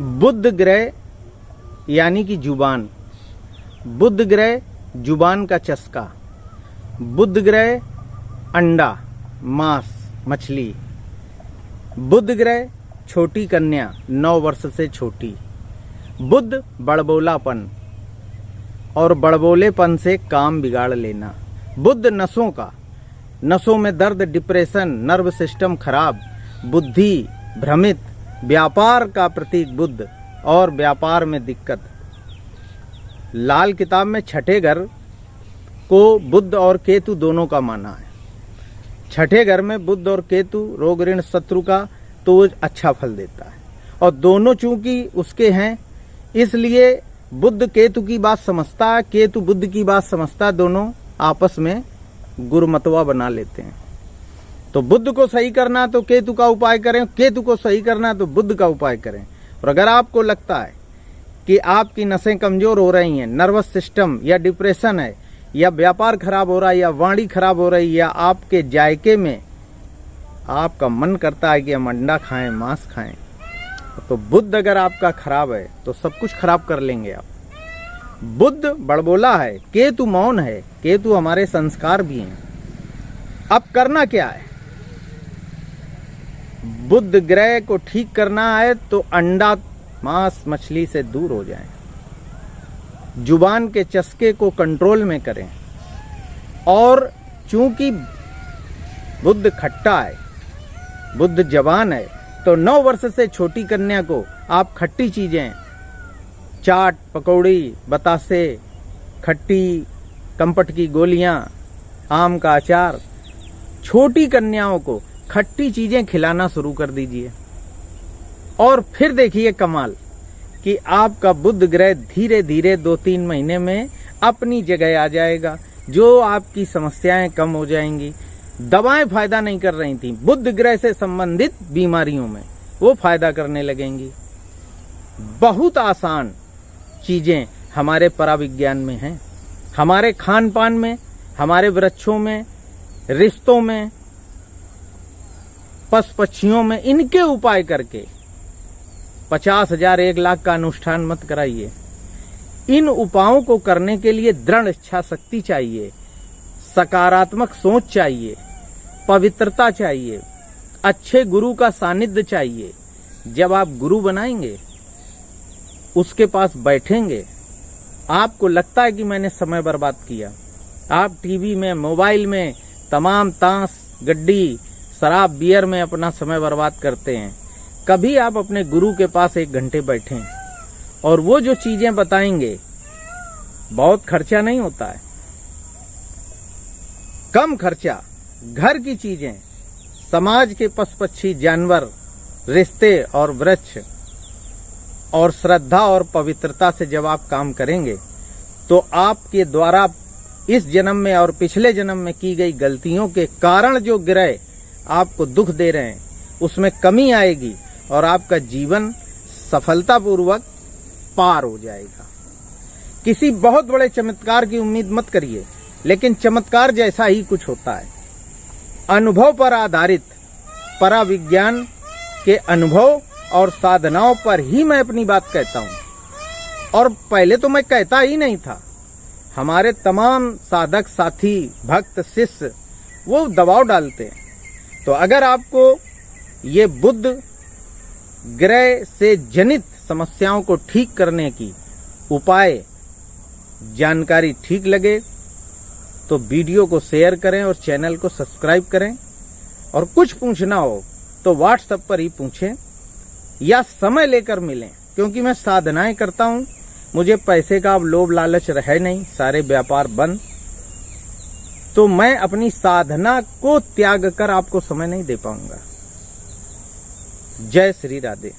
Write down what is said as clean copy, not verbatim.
बुध ग्रह यानी कि जुबान, बुध ग्रह जुबान का चस्का, बुध ग्रह अंडा, मांस, मछली, बुध ग्रह छोटी कन्या 9 वर्ष से छोटी, बुध बड़बोलापन और बड़बोलेपन से काम बिगाड़ लेना, बुध नसों का, नसों में दर्द, डिप्रेशन, नर्व सिस्टम खराब, बुद्धि भ्रमित, व्यापार का प्रतीक बुध और व्यापार में दिक्कत। लाल किताब में छठे घर को बुध और केतु दोनों का माना है। छठे घर में बुध और केतु रोग ऋण शत्रु का तो अच्छा फल देता है, और दोनों चूंकि उसके हैं इसलिए बुध केतु की बात समझता है, केतु बुध की बात समझता है, दोनों आपस में गुरुमतवा बना लेते हैं। तो बुध को सही करना तो केतु का उपाय करें, केतु को सही करना तो बुध का उपाय करें। और अगर आपको लगता है कि आपकी नसें कमजोर हो रही हैं, नर्वस सिस्टम या डिप्रेशन है, या व्यापार खराब हो रहा है, या वाणी खराब हो रही है, या आपके जायके में आपका मन करता है कि हम अंडा खाएं, मांस खाएं, तो बुध अगर आपका खराब है तो सब कुछ खराब कर लेंगे आप। बुध बड़बोला है, केतु मौन है, केतु हमारे संस्कार भी हैं। अब करना क्या है? बुध ग्रह को ठीक करना है तो अंडा, मांस, मछली से दूर हो जाएं, जुबान के चस्के को कंट्रोल में करें। और चूंकि बुध खट्टा है, बुध जवान है, तो 9 वर्ष से छोटी कन्या को आप खट्टी चीजें, चाट, पकौड़ी, बतासे, खट्टी, कम्पट की गोलियां, आम का अचार, छोटी कन्याओं को खट्टी चीजें खिलाना शुरू कर दीजिए। और फिर देखिए कमाल कि आपका बुध ग्रह धीरे धीरे 2-3 महीने में अपनी जगह आ जाएगा, जो आपकी समस्याएं कम हो जाएंगी। दवाएं फायदा नहीं कर रही थी, बुध ग्रह से संबंधित बीमारियों में वो फायदा करने लगेंगी। बहुत आसान चीजें हमारे पराविज्ञान में हैं, हमारे खान पान में, हमारे वृक्षों में, रिश्तों में, पशु पक्षियों में। इनके उपाय करके 50,000 1 लाख का अनुष्ठान मत कराइए। इन उपायों को करने के लिए दृढ़ इच्छा शक्ति चाहिए, सकारात्मक सोच चाहिए, पवित्रता चाहिए, अच्छे गुरु का सानिध्य चाहिए। जब आप गुरु बनाएंगे, उसके पास बैठेंगे, आपको लगता है कि मैंने समय बर्बाद किया, आप टीवी में, मोबाइल में तमाम ताश, गड्डी, शराब, बियर में अपना समय बर्बाद करते हैं। कभी आप अपने गुरु के पास 1 घंटे बैठें और वो जो चीजें बताएंगे, बहुत खर्चा नहीं होता है, कम खर्चा, घर की चीजें, समाज के पशु पक्षी, जानवर, रिश्ते और वृक्ष और श्रद्धा और पवित्रता से जब आप काम करेंगे तो आपके द्वारा इस जन्म में और पिछले जन्म में की गई गलतियों के कारण जो ग्रह आपको दुख दे रहे हैं उसमें कमी आएगी और आपका जीवन सफलतापूर्वक पार हो जाएगा। किसी बहुत बड़े चमत्कार की उम्मीद मत करिए, लेकिन चमत्कार जैसा ही कुछ होता है। अनुभव पर आधारित पराविज्ञान के अनुभव और साधनाओं पर ही मैं अपनी बात कहता हूं। और पहले तो मैं कहता ही नहीं था, हमारे तमाम साधक साथी, भक्त, शिष्य वो दबाव डालते हैं। तो अगर आपको ये बुध ग्रह से जनित समस्याओं को ठीक करने की उपाय जानकारी ठीक लगे तो वीडियो को शेयर करें और चैनल को सब्सक्राइब करें। और कुछ पूछना हो तो व्हाट्सएप पर ही पूछें या समय लेकर मिलें, क्योंकि मैं साधनाएं करता हूं, मुझे पैसे का अब लोभ लालच रहे नहीं, सारे व्यापार बंद, तो मैं अपनी साधना को त्याग कर आपको समय नहीं दे पाऊंगा। जय श्री राधे।